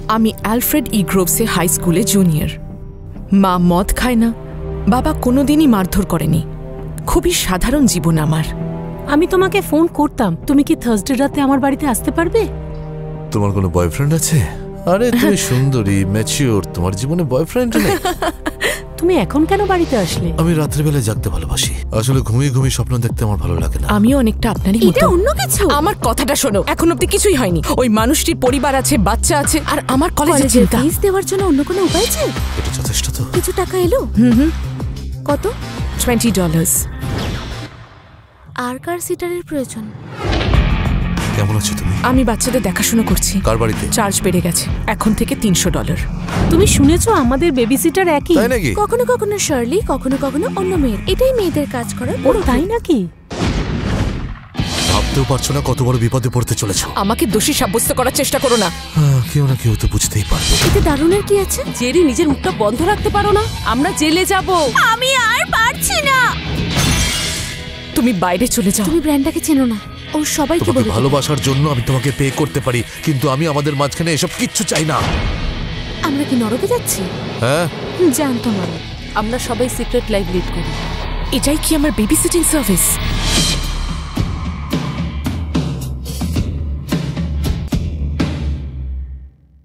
আমি অ্যালফ্রেড ই গ্রোভসে হাই স্কুলে জুনিয়র। মা মদ খায় না, বাবা কোনোদিনই মারধর করেনি। খুবই সাধারণ জীবন আমার। আমি তোমাকে ফোন করতাম, তুমি কি থার্সডে রাতে আমার বাড়িতে আসতে পারবে? তোমার কোনো বয়ফ্রেন্ড আছে? আরে তুমি সুন্দরী, ম্যাচিওর, তোমার জীবনে বয়ফ্রেন্ড নেই? তুমি এখন কেন বাড়িতে আসলে? আমি রাত্রিবেলা জাগতে ভালোবাসি। আসলে ঘুমিয়ে ঘুমিয়ে স্বপ্ন দেখতে আমার ভালো লাগে না। আমিও অনেকটা আপনারই মতো। এটা অন্য কিছু। আমার কথাটা শোনো, এখন অব্দি কিছুই হয়নি। ওই মানুষটির পরিবার আছে, বাচ্চা আছে, আর আমার কলেজে চিন্তা। ফিস দেওয়ার জন্য অন্য কোনো উপায় আছে? এটা যথেষ্ট তো? কিছু টাকা এলো? কত? $20। আর কার সিটারের প্রয়োজন? কেমন আছো তুমি? আমি বাচ্চাদের দেখাশোনা করছি। কার বাড়িতে? চার্জ বেড়ে গেছে, এখন থেকে $300। তুমি শুনেছো আমাদের বেবি সিটার একই? তাই নাকি? কখনো কখনো শার্লি, কখনো কখনো অন্য মেয়ের। এটাই মেয়েদের কাজ করার। ও তাই নাকি? ভাবতেও পারছো না কত বড় বিপদে পড়তে চলেছো। আমাকে দোষী সাব্যস্ত করার চেষ্টা করো না। কেউ না কেউ তো বুঝতেই পারবে। এতে দারুণের কি আছে? জেরি নিজের মুখটা বন্ধ রাখতে পারো না? আমরা জেলে যাব। আমি আর পারছি না। তুমি বাইরে চলে যাও। তুমি ব্র্যান্ডাকে চেনো না, ও সবাইকে তোমাকে বলে দেবে। ভালোবাসার জন্য আমি তোমাকে পে করতে পারি, কিন্তু আমি আমাদের মাঝখানে এসব কিচ্ছু চাই না। আমরা কি নরকে যাচ্ছি? হ্যাঁ, জানতাম আমি। আমরা সবাই সিক্রেট লাইফ লিড করি। এটাই কি আমার বেবি সিটিং সার্ভিস?